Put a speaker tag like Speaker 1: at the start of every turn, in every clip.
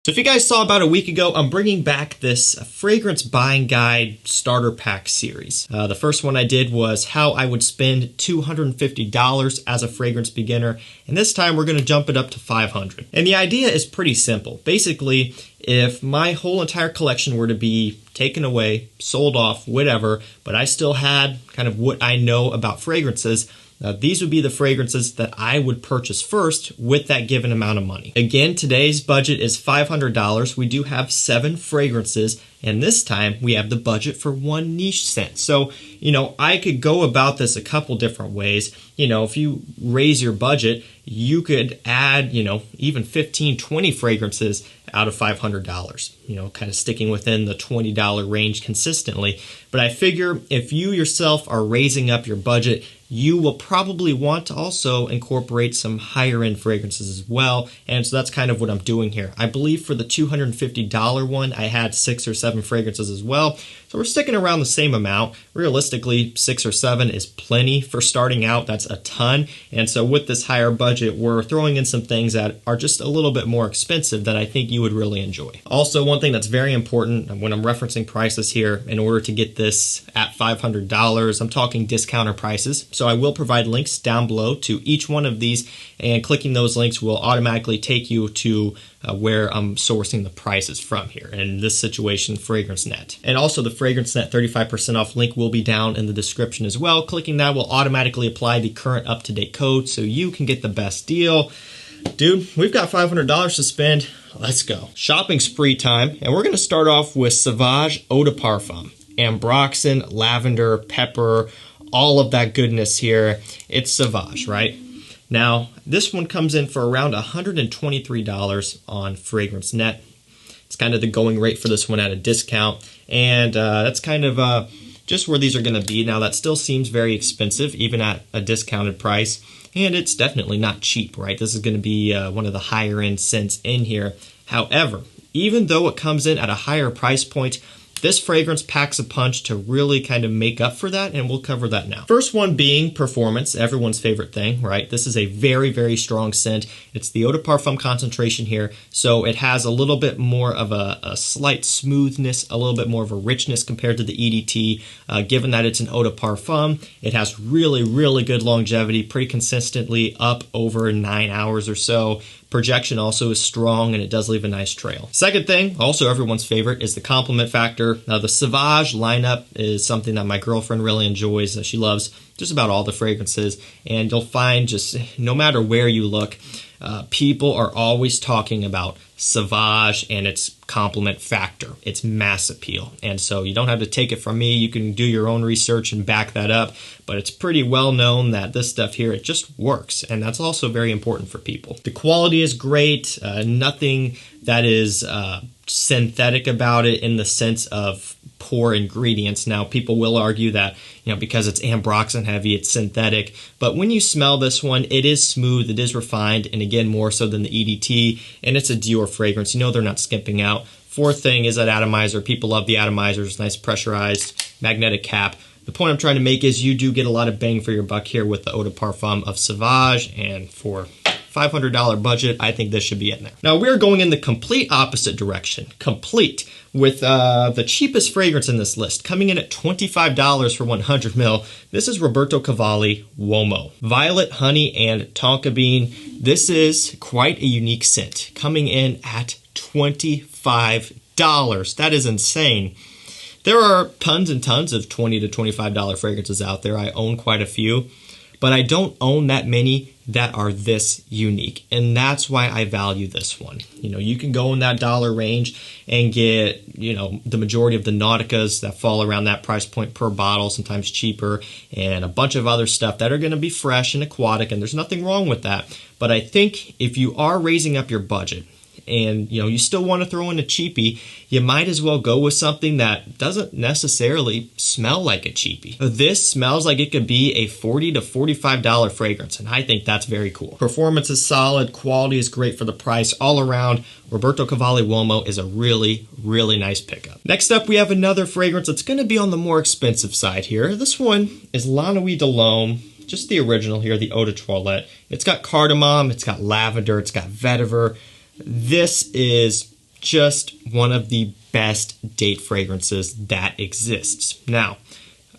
Speaker 1: So if you guys saw about a week ago, I'm bringing back this fragrance buying guide starter pack series. The first one I did was how I would spend $250 as a fragrance beginner, and this time we're going to jump it up to $500. And the idea is pretty simple. Basically, if my whole entire collection were to be taken away, sold off, whatever, but I still had kind of what I know about fragrances, these would be the fragrances that I would purchase first with that given amount of money. Again, today's budget is $500. We do have 7 fragrances, and this time we have the budget for one niche scent. So, I could go about this a couple different ways. If you raise your budget, you could add, even 15, 20 fragrances out of $500, kind of sticking within the $20 range consistently. But I figure if you yourself are raising up your budget, you will probably want to also incorporate some higher end fragrances as well. And so that's kind of what I'm doing here. I believe for the $250 one, I had 6 or 7 fragrances as well. So we're sticking around the same amount. Realistically, 6 or 7 is plenty for starting out. That's a ton. And so with this higher budget, we're throwing in some things that are just a little bit more expensive that I think you would really enjoy. Also, one thing that's very important when I'm referencing prices here, in order to get this at $500, I'm talking discounter prices. So I will provide links down below to each one of these, and clicking those links will automatically take you to where I'm sourcing the prices from here. And in this situation, FragranceNet. And also the FragranceNet 35% off link will be down in the description as well. Clicking that will automatically apply the current up-to-date code so you can get the best deal. Dude, we've got $500 to spend. Let's go. Shopping spree time. And we're going to start off with Sauvage Eau de Parfum. Ambroxan, lavender, pepper, all of that goodness here. It's Sauvage, right? Now, this one comes in for around $123 on FragranceNet. It's kind of the going rate for this one at a discount. And that's kind of just where these are going to be. Now, that still seems very expensive, even at a discounted price. And it's definitely not cheap, right? This is going to be one of the higher end scents in here. However, even though it comes in at a higher price point, this fragrance packs a punch to really kind of make up for that, and we'll cover that now. First one being performance, everyone's favorite thing, right? This is a very, very strong scent. It's the Eau de Parfum concentration here, so it has a little bit more of a slight smoothness, a little bit more of a richness compared to the EDT. Given that it's an Eau de Parfum, it has really, really good longevity, pretty consistently up over 9 hours or so. Projection also is strong, and it does leave a nice trail. Second thing, also everyone's favorite, is the compliment factor. Now, the Sauvage lineup is something that my girlfriend really enjoys. She loves just about all the fragrances, and you'll find just no matter where you look, people are always talking about Sauvage and its compliment factor, its mass appeal. And so you don't have to take it from me. You can do your own research and back that up, but it's pretty well known that this stuff here, it just works. And that's also very important for people. The quality is great. Nothing that is synthetic about it in the sense of poor ingredients. Now, people will argue that, because it's ambroxan heavy, it's synthetic. But when you smell this one, it is smooth, it is refined, and again, more so than the EDT, and it's a Dior fragrance. They're not skimping out. Fourth thing is that atomizer. People love the atomizers, nice pressurized magnetic cap. The point I'm trying to make is you do get a lot of bang for your buck here with the Eau de Parfum of Sauvage, and for $500 budget, I think this should be in there. Now, we're going in the complete opposite direction. Complete. With the cheapest fragrance in this list, coming in at $25 for 100 ml. This is Roberto Cavalli Uomo. Violet, honey, and tonka bean. This is quite a unique scent, coming in at $25. That is insane. There are tons and tons of $20 to $25 fragrances out there. I own quite a few, but I don't own that many that are this unique, and that's why I value this one. You can go in that dollar range and get, the majority of the Nauticas that fall around that price point per bottle, sometimes cheaper, and a bunch of other stuff that are going to be fresh and aquatic, and there's nothing wrong with that. But I think if you are raising up your budget, and you still want to throw in a cheapie, you might as well go with something that doesn't necessarily smell like a cheapie. This smells like it could be a $40 to $45 fragrance, and I think that's very cool. Performance is solid, quality is great for the price. All around, Roberto Cavalli Uomo is a really, really nice pickup. Next up, we have another fragrance that's going to be on the more expensive side here. This one is La Nuit de l'Homme. Just the original here, the Eau de Toilette. It's got cardamom, it's got lavender, it's got vetiver. This is just one of the best date fragrances that exists. Now,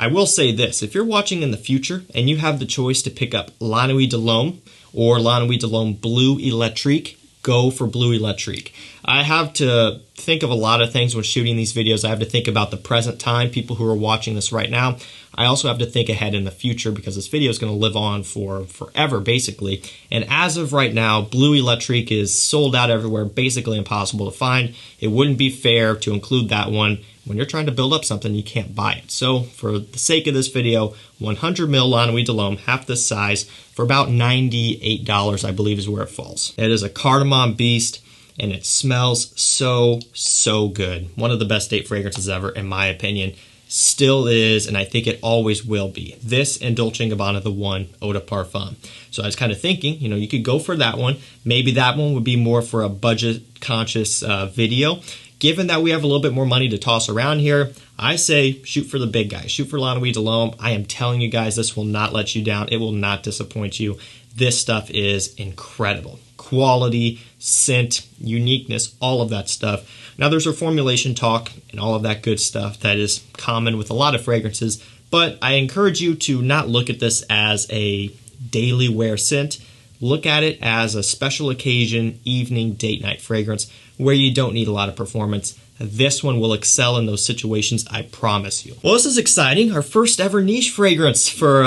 Speaker 1: I will say this, if you're watching in the future and you have the choice to pick up La Nuit de l'Homme or La Nuit de l'Homme Bleu Electrique, go for Bleu Electrique. I have to think of a lot of things when shooting these videos. I have to think about the present time, people who are watching this right now. I also have to think ahead in the future because this video is going to live on for forever, basically. And as of right now, Bleu Electrique is sold out everywhere, basically impossible to find. It wouldn't be fair to include that one. When you're trying to build up something, you can't buy it. So for the sake of this video, 100 ml La Nuit de l'Homme, half this size, for about $98, I believe is where it falls. It is a cardamom beast, and it smells so, so good. One of the best date fragrances ever, in my opinion. Still is, and I think it always will be. This and Dolce & Gabbana The One Eau de Parfum. So I was kind of thinking, you know, you could go for that one. Maybe that one would be more for a budget-conscious video. Given that we have a little bit more money to toss around here, I say shoot for the big guy. Shoot for La Nuit de l'Homme. I am telling you guys, this will not let you down. It will not disappoint you. This stuff is incredible. Quality, scent, uniqueness, all of that stuff. Now there's a formulation talk and all of that good stuff that is common with a lot of fragrances, but I encourage you to not look at this as a daily wear scent. Look at it as a special occasion, evening, date night fragrance where you don't need a lot of performance. This one will excel in those situations, I promise you. Well, this is exciting. Our first ever niche fragrance for,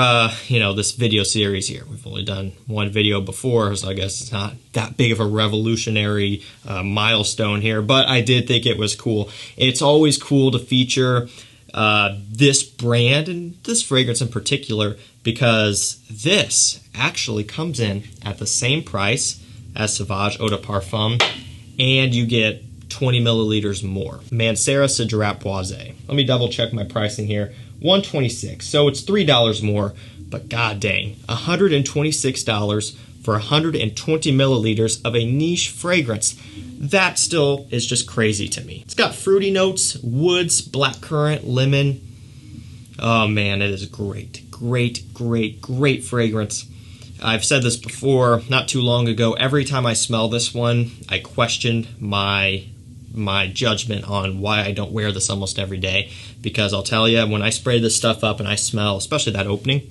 Speaker 1: this video series here. We've only done one video before, so I guess it's not that big of a revolutionary milestone here, but I did think it was cool. It's always cool to feature this brand and this fragrance in particular because this actually comes in at the same price as Sauvage Eau de Parfum, and you get 20 milliliters more. Mancera Cedrat Boise. Let me double check my pricing here. $126, so it's $3 more, but god dang, $126 for 120 milliliters of a niche fragrance. That still is just crazy to me. It's got fruity notes, woods, blackcurrant, lemon. Oh man, it is great, great, great, great fragrance. I've said this before, not too long ago. Every time I smell this one, I questioned my judgment on why I don't wear this almost every day. Because I'll tell you, when I spray this stuff up and I smell, especially that opening,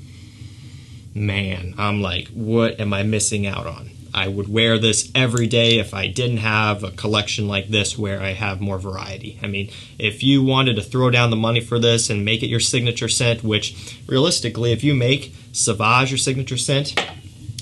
Speaker 1: man, I'm like, what am I missing out on? I would wear this every day if I didn't have a collection like this where I have more variety. I mean, if you wanted to throw down the money for this and make it your signature scent, which realistically, if you make Sauvage your signature scent,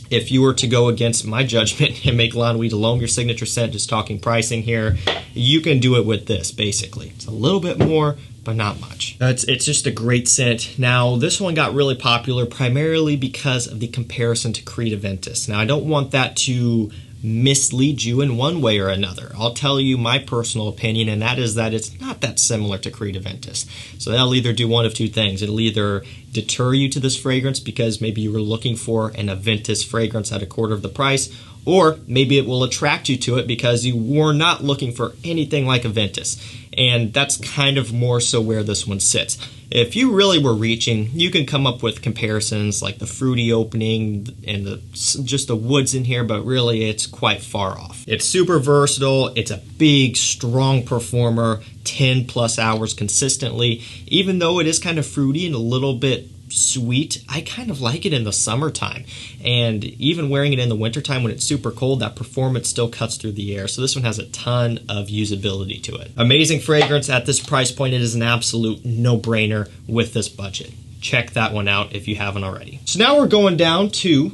Speaker 1: if you were to go against my judgment and make La Nuit de l'Homme your signature scent, just talking pricing here, you can do it with this, basically. It's a little bit more, but not much. It's just a great scent. Now, this one got really popular primarily because of the comparison to Creed Aventus. Now, I don't want that to mislead you in one way or another. I'll tell you my personal opinion, and that is that it's not that similar to Creed Aventus. So that'll either do one of two things. It'll either deter you to this fragrance because maybe you were looking for an Aventus fragrance at a quarter of the price, or maybe it will attract you to it because you were not looking for anything like Aventus. And that's kind of more so where this one sits. If you really were reaching, you can come up with comparisons like the fruity opening and just the woods in here, but really it's quite far off. It's super versatile. It's a big, strong performer, 10 plus hours consistently. Even though it is kind of fruity and a little bit sweet, I kind of like it in the summertime. And even wearing it in the wintertime when it's super cold, that performance still cuts through the air. So this one has a ton of usability to it. Amazing fragrance at this price point. It is an absolute no-brainer with this budget. Check that one out if you haven't already. So now we're going down to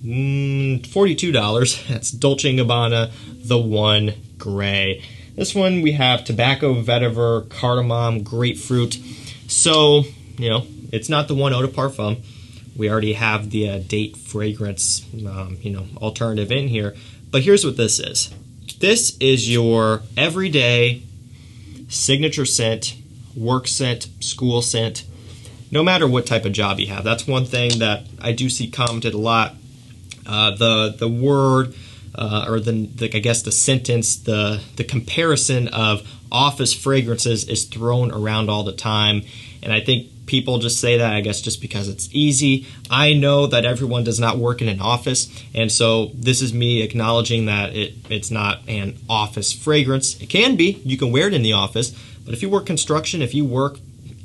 Speaker 1: $42. That's Dolce & Gabbana The One Grey. This one we have tobacco, vetiver, cardamom, grapefruit. So, it's not the one Eau de Parfum. We already have the date fragrance, alternative in here. But here's what this is. This is your everyday signature scent, work scent, school scent, no matter what type of job you have. That's one thing that I do see commented a lot. The word, or I guess the sentence, the comparison of office fragrances is thrown around all the time. And I think people just say that, I guess, just because it's easy. I know that everyone does not work in an office, and so this is me acknowledging that it's not an office fragrance. It can be. You can wear it in the office, but if you work construction, if you work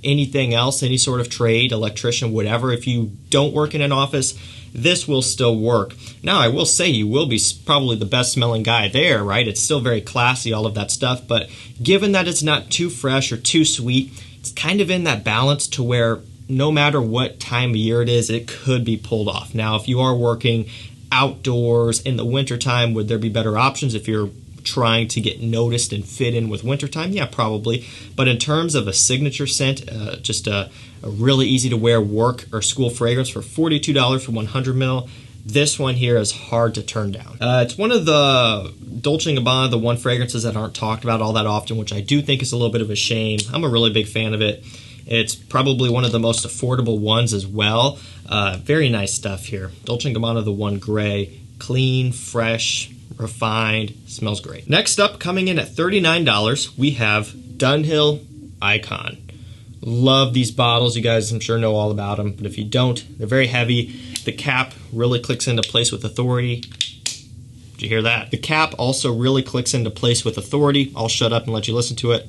Speaker 1: anything else, any sort of trade, electrician, whatever, if you don't work in an office, this will still work. Now, I will say you will be probably the best smelling guy there, right? It's still very classy, all of that stuff, but given that it's not too fresh or too sweet, it's kind of in that balance to where no matter what time of year it is, it could be pulled off. Now, if you are working outdoors in the wintertime, would there be better options if you're trying to get noticed and fit in with wintertime? Yeah, probably. But in terms of a signature scent, just a really easy to wear work or school fragrance for $42 for 100 ml, this one here is hard to turn down. It's one of the Dolce & Gabbana, the one fragrances that aren't talked about all that often, which I do think is a little bit of a shame. I'm a really big fan of it. It's probably one of the most affordable ones as well. Very nice stuff here. Dolce & Gabbana, the One Grey. Clean, fresh, refined, smells great. Next up, coming in at $39, we have Dunhill Icon. Love these bottles. You guys, I'm sure, know all about them, but if you don't, they're very heavy. The cap really clicks into place with authority. Did you hear that? The cap also really clicks into place with authority. I'll shut up and let you listen to it.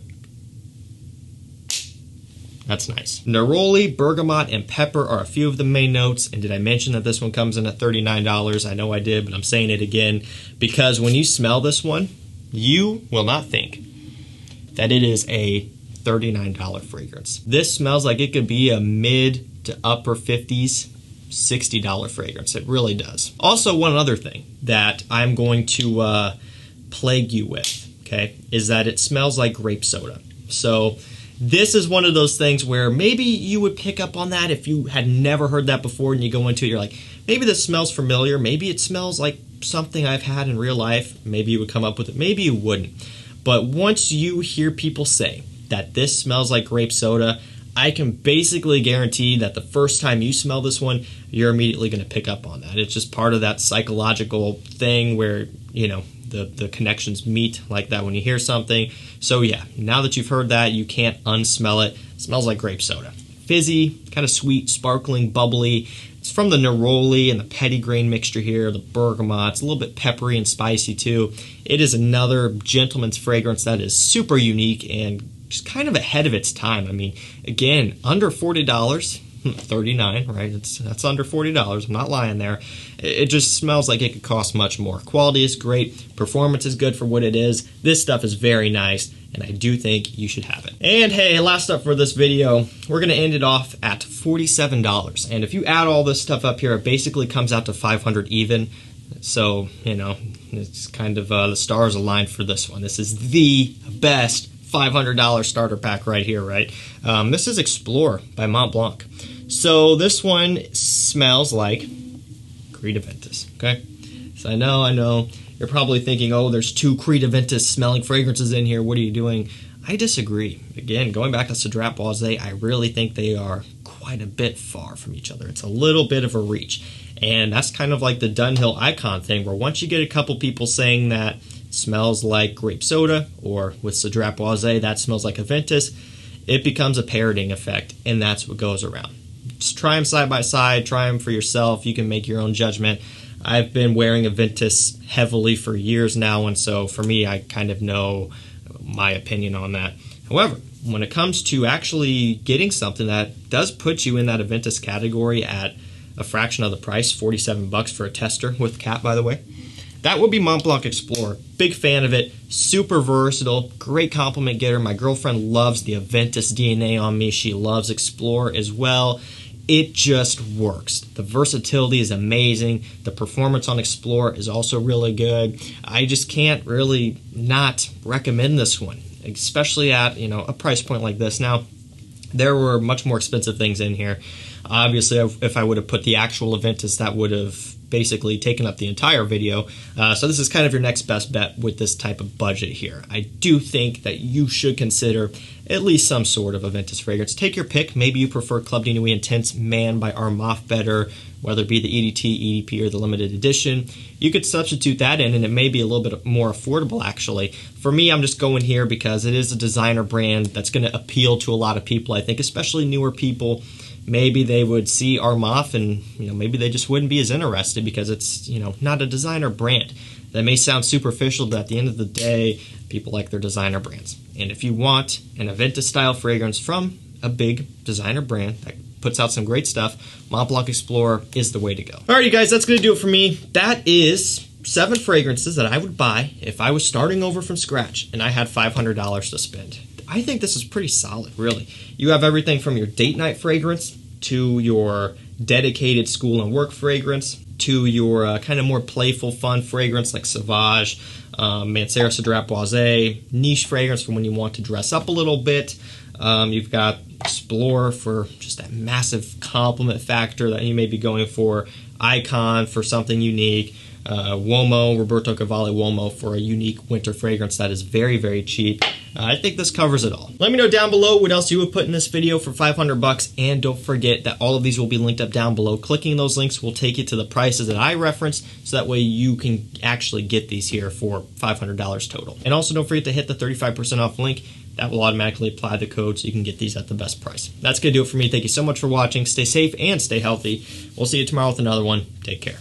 Speaker 1: That's nice. Neroli, bergamot, and pepper are a few of the main notes. And did I mention that this one comes in at $39? I know I did, but I'm saying it again because when you smell this one, you will not think that it is a $39 fragrance. This smells like it could be a mid to upper 50s, $60 fragrance. It really does. Also, one other thing that I'm going to plague you with, okay, is that it smells like grape soda. So this is one of those things where maybe you would pick up on that if you had never heard that before and you go into it, you're like, maybe this smells familiar, maybe it smells like something I've had in real life, maybe you would come up with it, maybe you wouldn't. But once you hear people say that this smells like grape soda, I can basically guarantee that the first time you smell this one, you're immediately going to pick up on that. It's just part of that psychological thing where, you know, the connections meet like that when you hear something. So yeah, now that you've heard that, you can't unsmell it. It smells like grape soda. Fizzy, kind of sweet, sparkling, bubbly. It's from the neroli and the petitgrain mixture here, the bergamot. It's a little bit peppery and spicy too. It is another gentleman's fragrance that is super unique and just kind of ahead of its time. I mean, again, under $40, 39, right? That's under $40. I'm not lying there. It just smells like it could cost much more. Quality is great. Performance is good for what it is. This stuff is very nice, and I do think you should have it. And hey, last up for this video, we're going to end it off at $47. And if you add all this stuff up here, it basically comes out to $500 even. So, you know, it's kind of the stars aligned for this one. This is the best $500 starter pack right here, right? This is Explorer by Montblanc. So this one smells like Creed Aventus, okay? So I know, you're probably thinking, oh, there's two Creed Aventus smelling fragrances in here. What are you doing? I disagree. Again, going back to Cedrat Boise, I really think they are quite a bit far from each other. It's a little bit of a reach. And that's kind of like the Dunhill Icon thing, where once you get a couple people saying that smells like grape soda, or with Cedrat Boise, that smells like Aventus, it becomes a parroting effect, and that's what goes around. Just try them side by side, try them for yourself. You can make your own judgment. I've been wearing Aventus heavily for years now, and so for me, I kind of know my opinion on that. However, when it comes to actually getting something that does put you in that Aventus category at a fraction of the price, $47 for a tester with cap, by the way, that would be Montblanc Explorer. Big fan of it, super versatile, great compliment getter. My girlfriend loves the Aventus DNA on me. She loves Explorer as well. It just works. The versatility is amazing. The performance on Explorer is also really good. I just can't really not recommend this one, especially at, you know, a price point like this. Now, there were much more expensive things in here. Obviously, if I would have put the actual Aventus, that would have basically taken up the entire video. So this is kind of your next best bet with this type of budget here. I do think that you should consider at least some sort of a Ventus fragrance. Take your pick. Maybe you prefer Club de Nuit Intense Man by Armaf better, whether it be the EDT, EDP, or the limited edition. You could substitute that in, and it may be a little bit more affordable, actually. For me, I'm just going here because it is a designer brand that's going to appeal to a lot of people, I think, especially newer people. Maybe they would see Armaf and, maybe they just wouldn't be as interested because it's, not a designer brand. That may sound superficial, but at the end of the day, people like their designer brands. And if you want an Aventus-style fragrance from a big designer brand that puts out some great stuff, Montblanc Explorer is the way to go. Alright, you guys, that's going to do it for me. That is 7 fragrances that I would buy if I was starting over from scratch and I had $500 to spend. I think this is pretty solid, really. You have everything from your date night fragrance to your dedicated school and work fragrance to your kind of more playful, fun fragrance like Sauvage, Mancera, Cedrat, Boise, niche fragrance for when you want to dress up a little bit. You've got Explorer for just that massive compliment factor that you may be going for, Icon for something unique, Uomo, Roberto Cavalli Uomo for a unique winter fragrance that is very, very cheap. I think this covers it all. Let me know down below what else you would put in this video for 500 bucks, and don't forget that all of these will be linked up down below. Clicking those links will take you to the prices that I referenced, so that way you can actually get these here for $500 total. And also don't forget to hit the 35% off link. That will automatically apply the code so you can get these at the best price. That's going to do it for me. Thank you so much for watching. Stay safe and stay healthy. We'll see you tomorrow with another one. Take care.